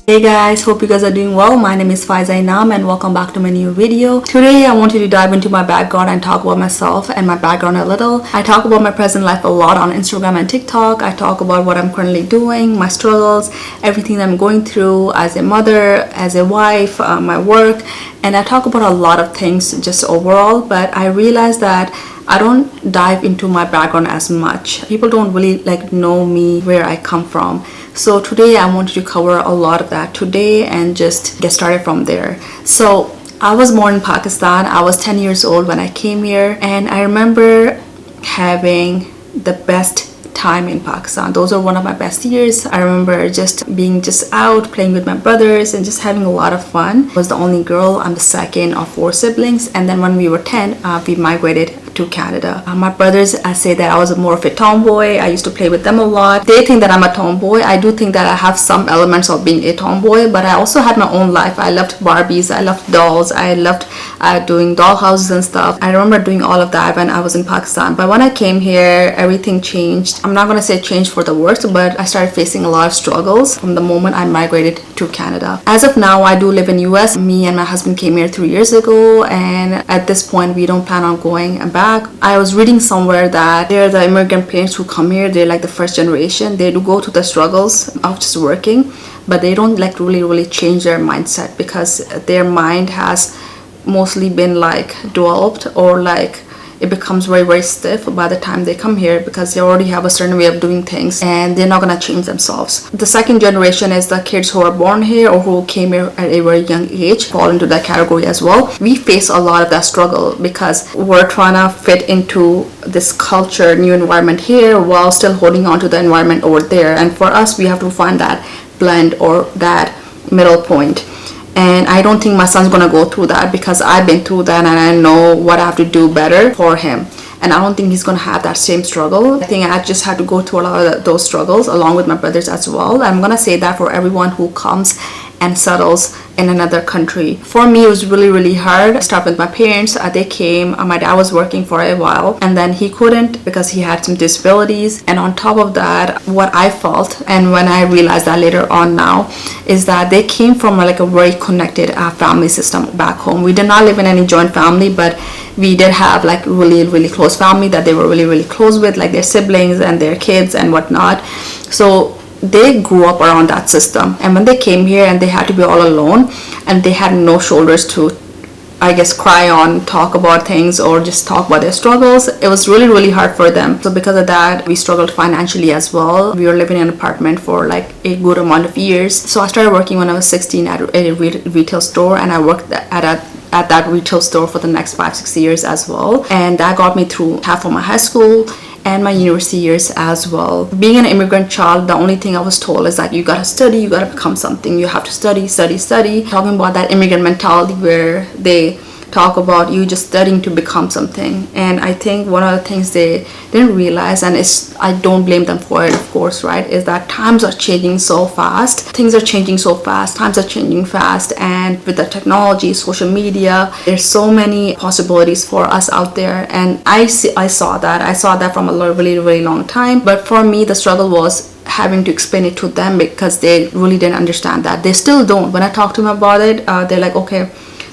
Hey guys, hope you guys are doing well. My name is Faiza Inam and welcome back to my new video. Today I wanted to dive into my background and talk about myself and my background a little. I talk about my present life a lot on Instagram and TikTok. I talk about what I'm currently doing, my struggles, everything that I'm going through as a mother, as a wife, my work, and I talk about a lot of things just overall, but I realized that I don't dive into my background as much. People don't really know me, where I come from. So today I wanted to cover a lot of that today and just get started from there. So I was born in Pakistan. I was 10 years old when I came here, and I remember having the best time in Pakistan. Those are one of my best years. I remember just being out playing with my brothers and just having a lot of fun. I was the only girl. I'm the second of 4 siblings, and then when we were 10 we migrated to Canada. My brothers, I say that I was more of a tomboy. I used to play with them a lot. They think that I'm a tomboy. I do think that I have some elements of being a tomboy, but I also had my own life. I loved Barbies, I loved dolls, I loved doing doll houses and stuff. I remember doing all of that when I was in Pakistan, but when I came here everything changed. I'm not gonna say change for the worse, but I started facing a lot of struggles from the moment I migrated to Canada. As of now, I do live in US. Me and my husband came here 3 years ago, and at this point we don't plan on going back. I was reading somewhere that they're the immigrant parents who come here. They're like the first generation. They do go through the struggles of just working, but they don't really change their mindset because their mind has mostly been developed, or it becomes very stiff by the time they come here because they already have a certain way of doing things and they're not going to change themselves. The second generation is the kids who are born here or who came here at a very young age, fall into that category as well. We face a lot of that struggle because we're trying to fit into this culture, new environment here while still holding on to the environment over there, and for us we have to find that blend or that middle point. And I don't think my son's gonna go through that because I've been through that and I know what I have to do better for him. And I don't think he's gonna have that same struggle. I think I just had to go through a lot of those struggles along with my brothers as well. I'm gonna say that for everyone who comes and settles in another country. For me, it was really hard. I started with my parents. They came. My dad was working for a while, and then he couldn't because he had some disabilities. And on top of that, what I felt, and when I realized that later on now, is that they came from a very connected family system back home. We did not live in any joint family, but we did have really close family that they were really close with, like their siblings and their kids and whatnot. So they grew up around that system, and when they came here and they had to be all alone and they had no shoulders to, I guess, cry on, talk about things, or just talk about their struggles, it was really hard for them. So because of that, we struggled financially as well. We were living in an apartment for a good amount of years. So I started working when I was 16 at a retail store, and I worked at that retail store for the next 5-6 years as well, and that got me through half of my high school and my university years as well. Being an immigrant child, the only thing I was told is that you gotta study, you gotta become something, you have to study. Talking about that immigrant mentality where they talk about you just studying to become something. And I think one of the things they didn't realize, and I don't blame them for it, of course, right, is that times are changing so fast. Things are changing so fast, times are changing fast, and with the technology, social media, there's so many possibilities for us out there. And I saw that from a really long time. But for me, the struggle was having to explain it to them because they really didn't understand that. They still don't. When I talk to them about it, they're like, okay,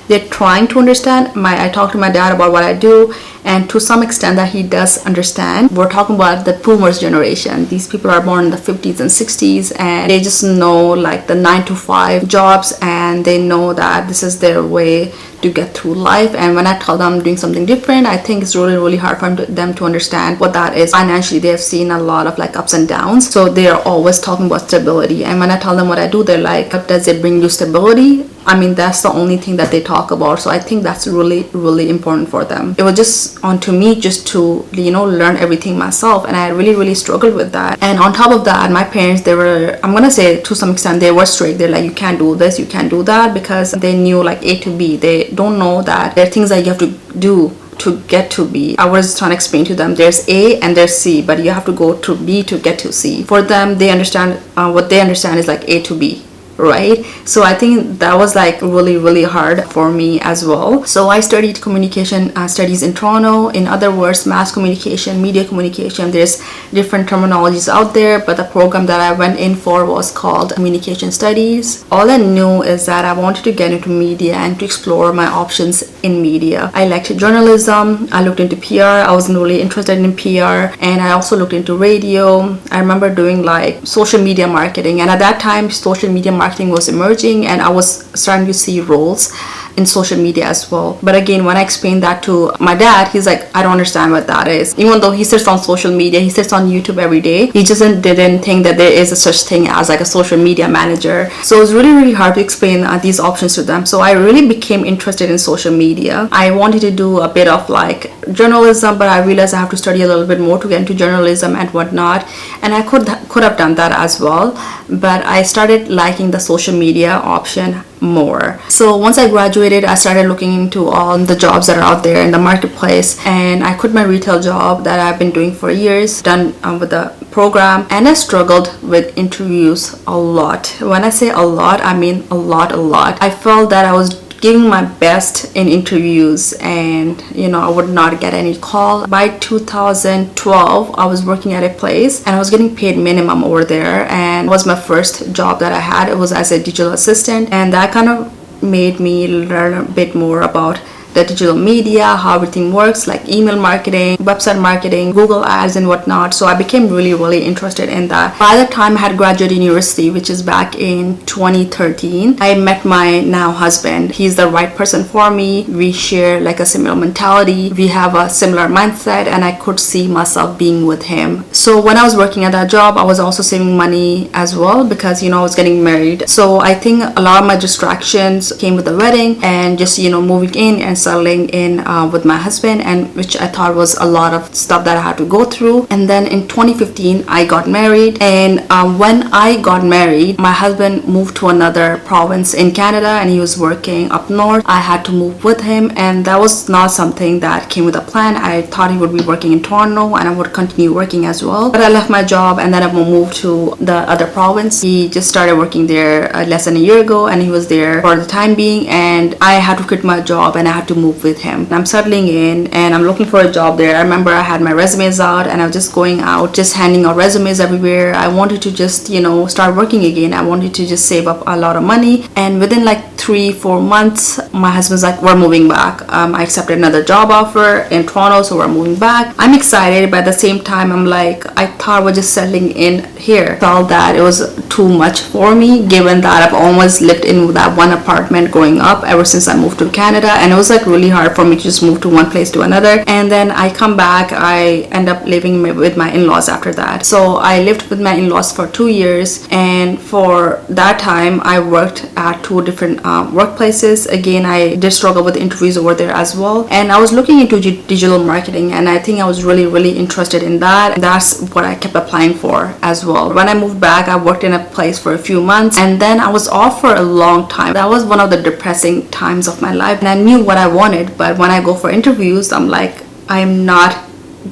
they're trying to understand. I talk to my dad about what I do, and to some extent that he does understand. We're talking about the boomers generation. These people are born in the 50s and 60s, and they just know the 9-to-5 jobs, and they know that this is their way to get through life. And when I tell them I'm doing something different, I think it's really hard for them to understand what that is. Financially, they have seen a lot of ups and downs, so they are always talking about stability. And when I tell them what I do, they're like, does it bring you stability? I mean, that's the only thing that they talk about. So I think that's really important for them. It was just onto me just to learn everything myself, and I really struggled with that. And on top of that, my parents, they were, I'm gonna say to some extent, they were strict. They're like, you can't do this, you can't do that, because they knew A to B. They don't know that there are things that you have to do to get to B. I was trying to explain to them there's A and there's C, but you have to go to B to get to C. For them, they understand, what they understand is A to B. right? So I think that was like really hard for me as well. So I studied communication studies in Toronto. In other words, mass communication, media communication. There's different terminologies out there, but the program that I went in for was called communication studies. All I knew is that I wanted to get into media and to explore my options in media. I liked journalism. I looked into PR. I was really interested in PR, and I also looked into radio. I remember doing like social media marketing, and at that time social media marketing was emerging, and I was starting to see roles in social media as well. But again, when I explained that to my dad, he's like, I don't understand what that is. Even though he sits on social media, he sits on YouTube every day, he just didn't think that there is a such thing as like a social media manager. So it was really hard to explain these options to them. So I really became interested in social media. I wanted to do a bit of like journalism, but I realized I have to study a little bit more to get into journalism and whatnot, and I could have done that as well, but I started liking the social media option more. So once I graduated, I started looking into all the jobs that are out there in the marketplace, and I quit my retail job that I've been doing for years, done with the program, and I struggled with interviews a lot. When I say a lot, I mean a lot. I felt that I was giving my best in interviews, and I would not get any call. By 2012, I was working at a place and I was getting paid minimum over there, and it was my first job that I had. It was as a digital assistant, and that kind of made me learn a bit more about the digital media, how everything works, like email marketing, website marketing, Google ads and whatnot. So I became really interested in that. By the time I had graduated university, which is back in 2013, I met my now husband. He's the right person for me. We share like a similar mentality. We have a similar mindset, and I could see myself being with him. So when I was working at that job, I was also saving money as well, because I was getting married. So I think a lot of my distractions came with the wedding and just moving in and settling in with my husband, and which I thought was a lot of stuff that I had to go through. And then in 2015 I got married, and when I got married, my husband moved to another province in Canada, and he was working up north. I had to move with him, and that was not something that came with a plan. I thought he would be working in Toronto and I would continue working as well, but I left my job and then I moved to the other province. He just started working there less than a year ago, and he was there for the time being, and I had to quit my job and I had to move with him. I'm settling in and I'm looking for a job there. I remember I had my resumes out and I was just going out, just handing out resumes everywhere. I wanted to just start working again. I wanted to just save up a lot of money, and within like 3-4 months my husband's like, we're moving back. I accepted another job offer in Toronto, so we're moving back. I'm excited, but at the same time I'm like, I thought we're just settling in here. Felt that it was too much for me, given that I've always lived in that one apartment growing up ever since I moved to Canada, and it was like really hard for me to just move to one place to another. And then I come back, I end up living with my in-laws after that. So I lived with my in-laws for 2 years, and for that time I worked at 2 different workplaces. Again, I did struggle with interviews over there as well, and I was looking into digital marketing, and I think I was really interested in that. That's what I kept applying for as well. When I moved back, I worked in a place for a few months, and then I was off for a long time. That was one of the depressing times of my life, and I knew what I wanted, but when I go for interviews, I'm like, I'm not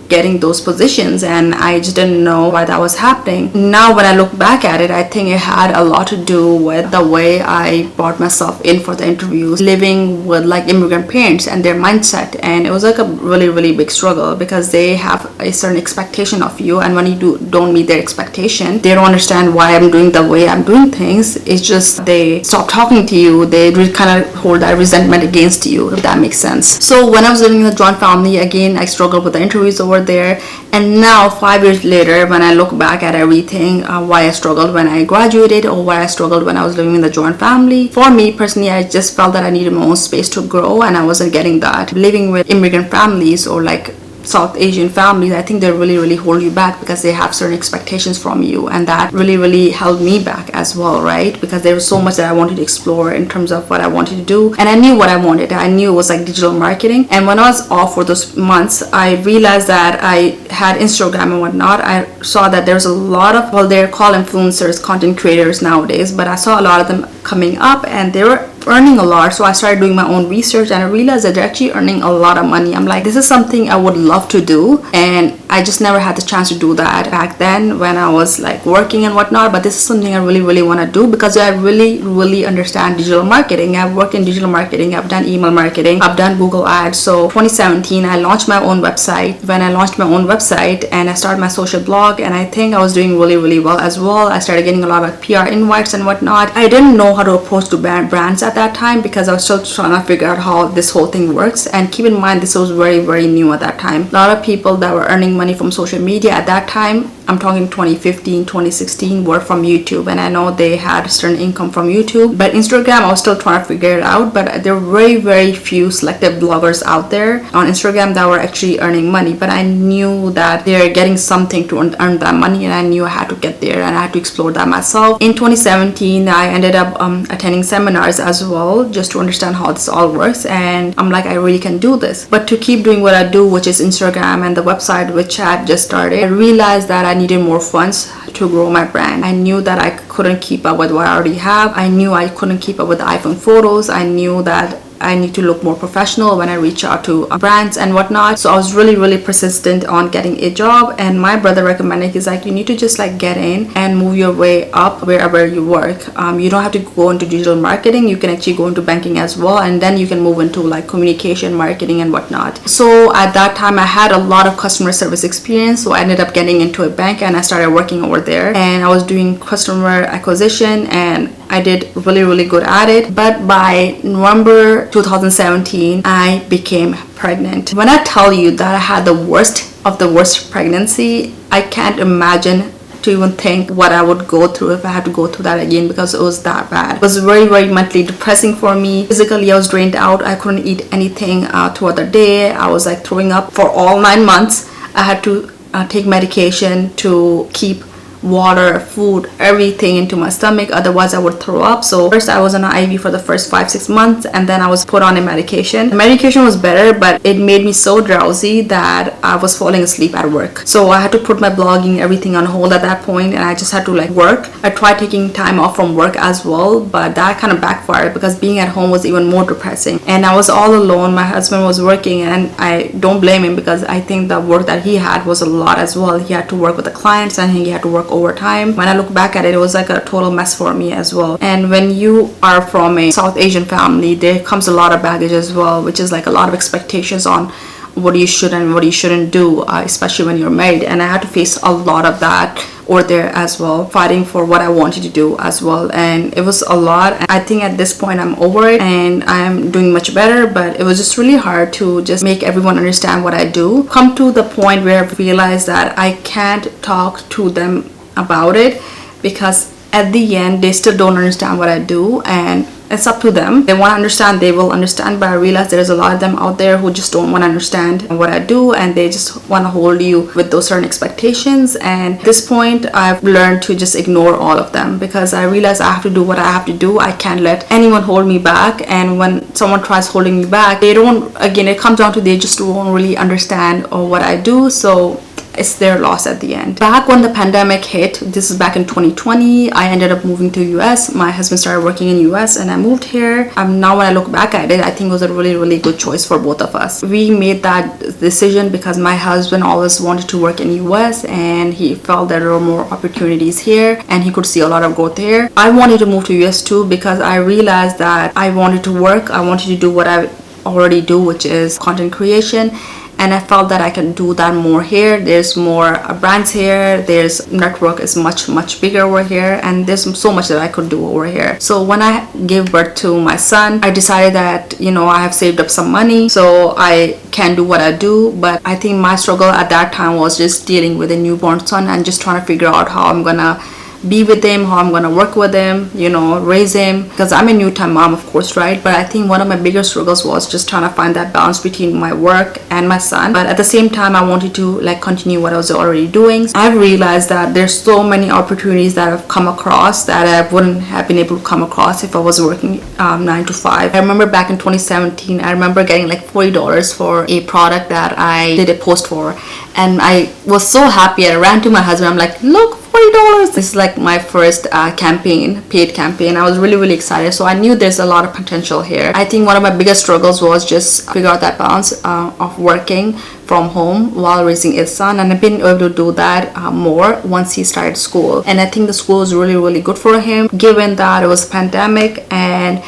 getting those positions, and I just didn't know why that was happening. Now when I look back at it, I think it had a lot to do with the way I brought myself in for the interviews, living with like immigrant parents and their mindset. And it was like a really big struggle, because they have a certain expectation of you, and when you don't meet their expectation, they don't understand why I'm doing the way I'm doing things. It's just they stop talking to you. They kind of hold that resentment against you, if that makes sense. So when I was living in a joint family, again, I struggled with the interviews over there. And now 5 years later, when I look back at everything, why I struggled when I graduated, or why I struggled when I was living in the joint family, for me personally, I just felt that I needed my own space to grow, and I wasn't getting that. Living with immigrant families or like South Asian families, I think they really hold you back, because they have certain expectations from you, and that really held me back as well, right? Because there was so much that I wanted to explore in terms of what I wanted to do, and I knew what I wanted. I knew it was like digital marketing. And when I was off for those months, I realized that I had Instagram and whatnot. I saw that there's a lot of, well, they're called influencers, content creators nowadays, but I saw a lot of them coming up, and they were earning a lot. So I started doing my own research, and I realized that they're actually earning a lot of money. I'm like, this is something I would love to do, and I just never had the chance to do that back then when I was like working and whatnot. But this is something I really want to do because I really understand digital marketing. I've worked in digital marketing, I've done email marketing, I've done Google ads. So 2017 I launched my own website. When I launched my own website and I started my social blog, and I think I was doing really well as well. I started getting a lot of PR invites and whatnot. I didn't know how to approach to brands at that time because I was still trying to figure out how this whole thing works. And keep in mind, this was very new at that time. A lot of people that were earning money from social media at that time, I'm talking 2015, 2016, were from YouTube, and I know they had a certain income from YouTube. But Instagram, I was still trying to figure it out. But there were very few selective bloggers out there on Instagram that were actually earning money. But I knew that they're getting something to earn that money, and I knew I had to get there and I had to explore that myself. In 2017, I ended up attending seminars as well, just to understand how this all works. And I'm like, I really can do this. But to keep doing what I do, which is Instagram and the website which I had just started, I realized that I needed more funds to grow my brand. I knew that I couldn't keep up with what I already have. I knew I couldn't keep up with the iPhone photos. I knew that I need to look more professional when I reach out to brands and whatnot. So I was really persistent on getting a job, and my brother recommended, he's like, you need to just like get in and move your way up wherever you work. You don't have to go into digital marketing, you can actually go into banking as well, and then you can move into like communication, marketing and whatnot. So at that time I had a lot of customer service experience, so I ended up getting into a bank and I started working over there, and I was doing customer acquisition and I did really good at it. But by November 2017, I became pregnant. When I tell you that I had the worst of the worst pregnancy, I can't imagine to even think what I would go through if I had to go through that again, because it was that bad. It was very mentally depressing for me. Physically, I was drained out. I couldn't eat anything throughout the day. I was like throwing up for all 9 months. I had to take medication to keep water, food, everything into my stomach, otherwise I would throw up. So first I was on an IV for the first 5-6 months, and then I was put on a medication. The medication was better, but it made me so drowsy that I was falling asleep at work. So I had to put my blogging, everything on hold at that point, and I just had to like work. I tried taking time off from work as well, but that kind of backfired because being at home was even more depressing, and I was all alone. My husband was working, and I don't blame him because I think the work that he had was a lot as well. He had to work with the clients and he had to work overtime. When I look back at it, it was like a total mess for me as well. And when you are from a South Asian family, there comes a lot of baggage as well, which is like a lot of expectations on what you should and what you shouldn't do, especially when you're married. And I had to face a lot of that over there as well, fighting for what I wanted to do as well. And it was a lot. I think at this point I'm over it and I'm doing much better, but it was just really hard to just make everyone understand what I do. Come to the point where I realized that I can't talk to them about it, because at the end they still don't understand what I do, and it's up to them. They want to understand, they will understand, but I realize there's a lot of them out there who just don't want to understand what I do, and they just want to hold you with those certain expectations. And at this point I've learned to just ignore all of them, because I realize I have to do what I have to do. I can't let anyone hold me back, and when someone tries holding me back, they don't, again, it comes down to they just won't really understand what I do. So it's their loss at the end. Back when the pandemic hit, this is back in 2020, I ended up moving to US. My husband started working in US and I moved here. Now when I look back at it, I think it was a really good choice for both of us. We made that decision because my husband always wanted to work in US and he felt that there were more opportunities here and he could see a lot of growth here. I wanted to move to US too, because I realized that I wanted to work. I wanted to do what I already do, which is content creation. And I felt that I can do that more here. There's more brands here. There's network is much bigger over here, and there's so much that I could do over here. So when I gave birth to my son, I decided that, you know, I have saved up some money so I can do what I do. But I think my struggle at that time was just dealing with a newborn son and just trying to figure out how I'm gonna be with him, how I'm gonna work with him, you know, raise him, because I'm a new-time mom, of course, right? But I think one of my biggest struggles was just trying to find that balance between my work and my son. But at the same time, I wanted to like continue what I was already doing. I've realized that there's so many opportunities that I've come across that I wouldn't have been able to come across if I was working 9 to 5. I remember back in 2017, I remember getting like $40 for a product that I did a post for, and I was so happy. I ran to my husband, I'm like, look, $40. This is like my first campaign, paid campaign. I was really excited. So I knew there's a lot of potential here. I think one of my biggest struggles was just figure out that balance of working from home while raising his son, and I've been able to do that more once he started school. And I think the school is really good for him, given that it was a pandemic, and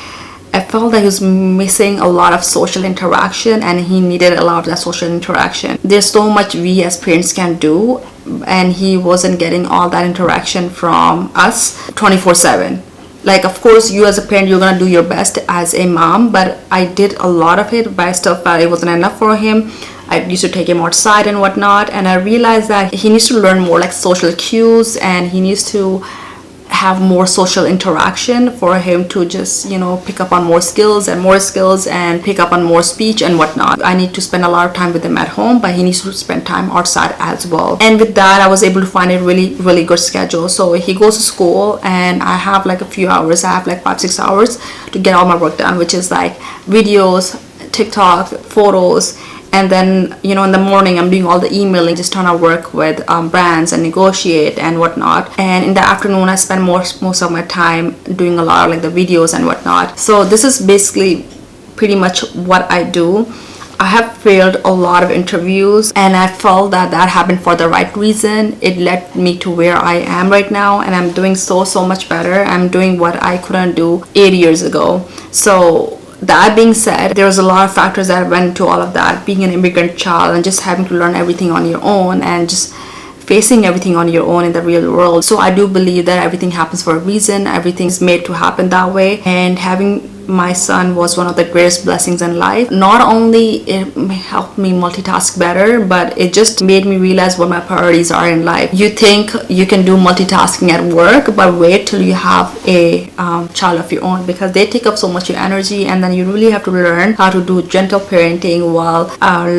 I felt that he was missing a lot of social interaction, and he needed a lot of that social interaction. There's so much we as parents can do, and he wasn't getting all that interaction from us 24/7. Like, of course, you as a parent, you're gonna do your best as a mom, but I did a lot of it, but I still felt it wasn't enough for him. I used to take him outside and whatnot, and I realized that he needs to learn more like social cues, and he needs to have more social interaction for him to just, you know, pick up on more skills and pick up on more speech and whatnot. I need to spend a lot of time with him at home, but he needs to spend time outside as well. And with that, I was able to find a really good schedule. So he goes to school, and I have like a few hours. I have like 5-6 hours to get all my work done, which is like videos, TikTok, photos. And then, you know, in the morning, I'm doing all the emailing, just trying to work with brands and negotiate and whatnot. And in the afternoon, I spend most of my time doing a lot of like the videos and whatnot. So this is basically pretty much what I do. I have failed a lot of interviews, and I felt that happened for the right reason. It led me to where I am right now, and I'm doing so much better. I'm doing what I couldn't do 8 years ago. So that being said, there's a lot of factors that went into all of that, being an immigrant child and just having to learn everything on your own and just facing everything on your own in the real world. So I do believe that everything happens for a reason. Everything's made to happen that way, and having my son was one of the greatest blessings in life. Not only it helped me multitask better, but it just made me realize what my priorities are in life. You think you can do multitasking at work, but wait till you have a child of your own, because they take up so much of your energy, and then you really have to learn how to do gentle parenting while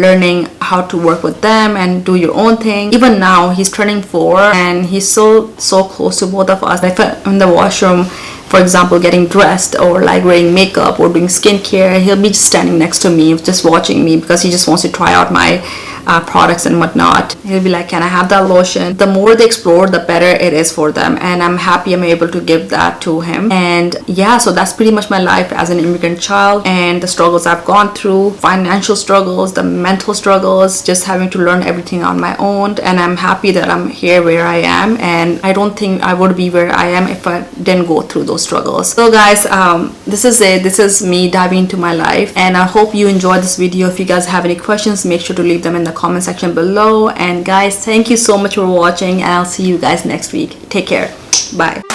learning how to work with them and do your own thing. Even now, he's turning 4, and he's so close to both of us. If I'm in the washroom, for example, getting dressed or like wearing makeup or doing skincare, he'll be just standing next to me, just watching me, because he just wants to try out my products and whatnot. He'll be like, can I have that lotion? The more they explore, the better it is for them, and I'm happy I'm able to give that to him. And yeah, so that's pretty much my life as an immigrant child, and the struggles I've gone through, financial struggles, the mental struggles, just having to learn everything on my own. And I'm happy that I'm here where I am, and I don't think I would be where I am if I didn't go through those struggles. So guys, this is it. This is me diving into my life, and I hope you enjoyed this video. If you guys have any questions, make sure to leave them in the comment section below. And guys, thank you so much for watching, and I'll see you guys next week. Take care. Bye.